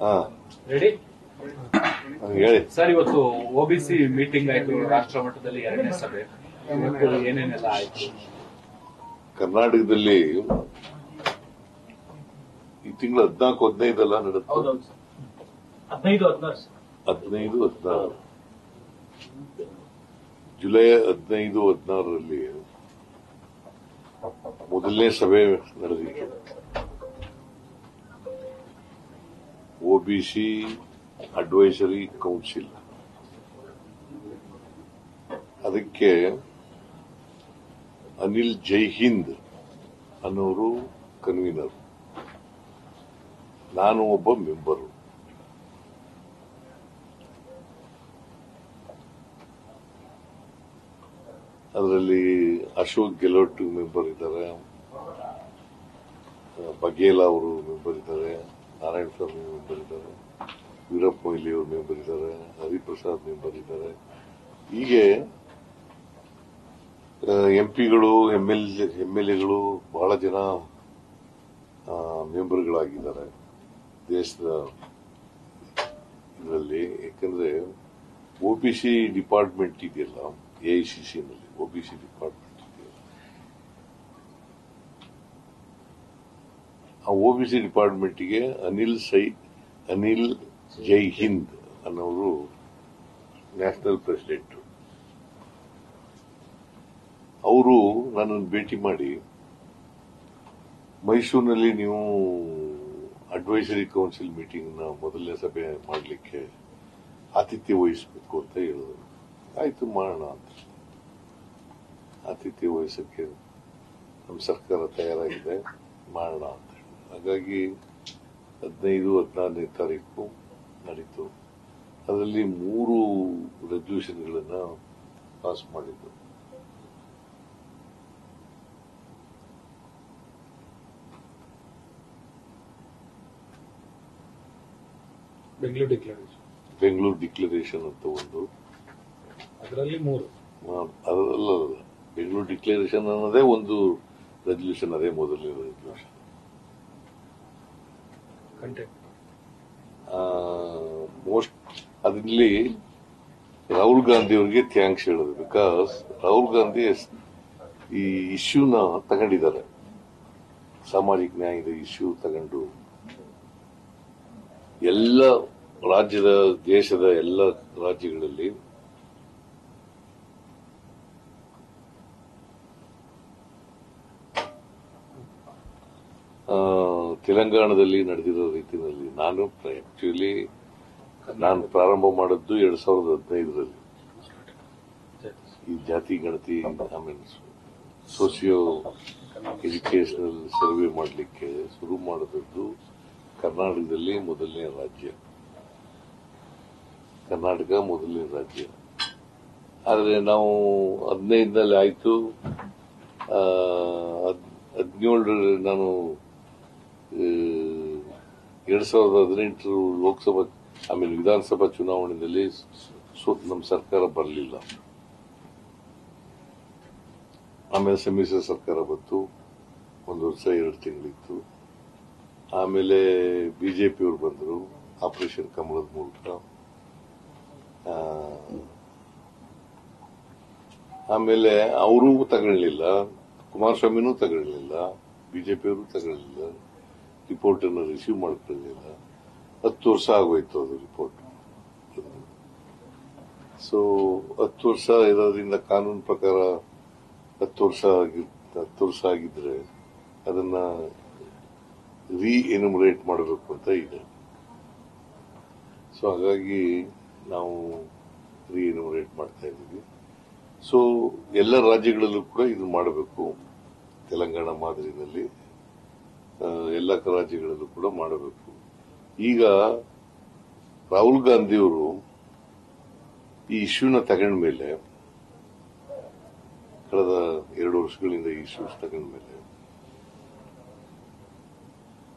ಹಾ ರೆಡಿ ಹೇಳಿ ಸರ್. ಇವತ್ತು ಒಬಿಸಿ ಮೀಟಿಂಗ್ ಆಯ್ತು, ರಾಷ್ಟ್ರ ಮಟ್ಟದಲ್ಲಿ 2ನೇ ಸಭೆ. ಏನೇನೆಲ್ಲ ಆಯ್ತು? ಕರ್ನಾಟಕದಲ್ಲಿ ಈ ತಿಂಗಳು 14-15 ನಡೆಯುತ್ತೆ. 15-16 ಜುಲೈ 15-16ರಲ್ಲಿ ಮೊದಲನೇ ಸಭೆ ನಡೆದಿತ್ತು. OBC advisory council. ಅದಕ್ಕೆ ಅನಿಲ್ ಜೈಹಿಂದ್ ಅನ್ನೋರು ಕನ್ವೀನರ್, ನಾನು ಒಬ್ಬ ಮೆಂಬರು. ಅದರಲ್ಲಿ ಅಶೋಕ್ ಗೆಹ್ಲೋಟ್ ಮೆಂಬರ್ ಇದ್ದಾರೆ, ಬಘೇಲ್ ಅವರು ಮೆಂಬರ್ ಇದ್ದಾರೆ, ನಾರಾಯಣ ಸ್ವಾಮಿ ಮೆಂಬರ್ ಇದ್ದಾರೆ, ವೀರಪ್ಪ ಮೊಯ್ಲಿ ಅವರು ಮೆಂಬರ್ ಇದ್ದಾರೆ, ಹರಿಪ್ರಸಾದ್ ಮೆಂಬರ್ ಇದ್ದಾರೆ. ಹೀಗೆ ಎಂಪಿಗಳು, ಎಂಎಲ್ಎಗಳು ಬಹಳ ಜನ ಮೆಂಬರ್ಗಳಾಗಿದ್ದಾರೆ ದೇಶದ ಇದರಲ್ಲಿ. ಯಾಕಂದ್ರೆ ಒಬಿಸಿ ಡಿಪಾರ್ಟ್ಮೆಂಟ್ ಇದೆಯಲ್ಲ, ಎಐಸಿಸಿನಲ್ಲಿ ಒಬಿಸಿ ಡಿಪಾರ್ಟ್ಮೆಂಟ್ ಇದೆಯಲ್ಲ, ಆ ಒಬಿಸಿ ಡಿಪಾರ್ಟ್ಮೆಂಟ್ಗೆ ಅನಿಲ್ ಜೈಹಿಂದ್ ಅನ್ನೋರು ನ್ಯಾಷನಲ್ ಪ್ರೆಸಿಡೆಂಟ್. ಅವರು ನನ್ನನ್ನು ಭೇಟಿ ಮಾಡಿ, ಮೈಸೂರಿನಲ್ಲಿ ನೀವು ಅಡ್ವೈಸರಿ ಕೌನ್ಸಿಲ್ ಮೀಟಿಂಗ್ ನ ಮೊದಲನೇ ಸಭೆ ಮಾಡಲಿಕ್ಕೆ ಆತಿಥ್ಯ ವಹಿಸಬೇಕು ಅಂತ ಹೇಳಿದ್ರು. ಆಯ್ತು, ಮಾಡೋಣ ಅಂತ. ಆತಿಥ್ಯ ವಹಿಸಕ್ಕೆ ನಮ್ಮ ಸರ್ಕಾರ ತಯಾರಾಗಿದೆ, ಮಾಡೋಣ ಅಂತ ಹೇಳಿ. ಹಾಗಾಗಿ 15-16ನೇ ತಾರೀಕು ನಡೀತು. ಅದರಲ್ಲಿ 3 ರೆಸಲ್ಯೂಷನ್ಗಳನ್ನ ಪಾಸ್ ಮಾಡಿದ್ದು. ಬೆಂಗಳೂರು ಡಿಕ್ಲರೇಷನ್ ಅಂತ ಒಂದು, ಅದರಲ್ಲಿ 3 ಅದಲ್ಲ, ಬೆಂಗಳೂರು ಡಿಕ್ಲರೇಷನ್ ಅನ್ನೋದೇ ಒಂದು ರೆಸಲ್ಯೂಷನ್, ಅದೇ ಮೊದಲನೇ ರೆಸಲ್ಯೂಷನ್. ಅದರಲ್ಲಿ ರಾಹುಲ್ ಗಾಂಧಿ ಅವರಿಗೆ ಥ್ಯಾಂಕ್ಸ್ ಹೇಳೋದು. ಬಿಕಾಸ್ ರಾಹುಲ್ ಗಾಂಧಿ ಈ ಇಶ್ಯೂನ ತಗೊಂಡಿದ್ದಾರೆ, ಸಾಮಾಜಿಕ ನ್ಯಾಯದ ಇಶ್ಯೂ ತಗೊಂಡು ಎಲ್ಲ ದೇಶದ ಎಲ್ಲ ರಾಜ್ಯಗಳಲ್ಲಿ ತೆಲಂಗಾಣದಲ್ಲಿ ನಡೆದಿರೋ ರೀತಿಯಲ್ಲಿ ನಾನು ಪ್ರಾರಂಭ ಮಾಡಿದ್ದು 2015ರಲ್ಲಿ. ಈ ಜಾತಿ ಗಣತಿ, ಆಮೇಲೆ ಸೋಸಿಯೋ ಎಜುಕೇಶನಲ್ ಸರ್ವೆ ಮಾಡಲಿಕ್ಕೆ ಶುರು ಮಾಡಿದ್ದು ಕರ್ನಾಟಕದಲ್ಲಿ ಮೊದಲನೇ ರಾಜ್ಯ. ಕರ್ನಾಟಕ ಮೊದಲನೇ ರಾಜ್ಯ. ಆದರೆ ನಾವು 15ನಲ್ಲಿ ಆಯ್ತು. 17 ನಾನು 2018 ಲೋಕಸಭಾ ಆಮೇಲೆ ವಿಧಾನಸಭಾ ಚುನಾವಣೆಯಲ್ಲಿ ನಮ್ಮ ಸರ್ಕಾರ ಬರಲಿಲ್ಲ. ಆಮೇಲೆ ಸಮ್ಮಿಶ್ರ ಸರ್ಕಾರ ಬಂತು, 1 ವರ್ಷ 2 ತಿಂಗಳಿತ್ತು. ಆಮೇಲೆ ಬಿಜೆಪಿಯವರು ಬಂದರು ಆಪರೇಷನ್ ಕಮಲದ ಮೂಲಕ. ಆಮೇಲೆ ಅವರೂ ತಗೊಳ್ಳಿಲ್ಲ, ಕುಮಾರಸ್ವಾಮಿನೂ ತಗೊಳ್ಳಿಲ್ಲ, ಬಿಜೆಪಿಯವರು ತಗೊಳ್ಳಿಲ್ಲ, ರಿಪೋರ್ಟ್ ಅನ್ನು ರಿಸೀವ್ ಮಾಡ್ಕೊಳ್ಳಿಲ್ಲ. 10 ವರ್ಷ ಆಗೋಯ್ತು ಅದು ರಿಪೋರ್ಟ್. ಸೊ 10 ವರ್ಷ ಇರೋದ್ರಿಂದ ಕಾನೂನು ಪ್ರಕಾರ 10 ವರ್ಷ ಆಗಿದ್ರೆ ಅದನ್ನ ಎನ್ಯುಮರೇಟ್ ಮಾಡಬೇಕು ಅಂತ ಇದೆ. ಸೊ ಹಾಗಾಗಿ ನಾವು ಎನ್ಯುಮರೇಟ್ ಮಾಡ್ತಾ ಇದ್ದೀವಿ. ಸೊ ಎಲ್ಲ ರಾಜ್ಯಗಳಲ್ಲೂ ಕೂಡ ಇದು ಮಾಡಬೇಕು. ತೆಲಂಗಾಣ ಮಾದರಿನಲ್ಲಿ ಎಲ್ಲ ರಾಜ್ಯಗಳಲ್ಲೂ ಕೂಡ ಮಾಡಬೇಕು. ಈಗ ರಾಹುಲ್ ಗಾಂಧಿಯವರು ಈ ಇಶ್ಯೂನ ತಗೊಂಡ ಮೇಲೆ, ಕಳೆದ 2 ವರ್ಷಗಳಿಂದ ಈ ಇಶ್ಯೂಸ್ ತಗೊಂಡ ಮೇಲೆ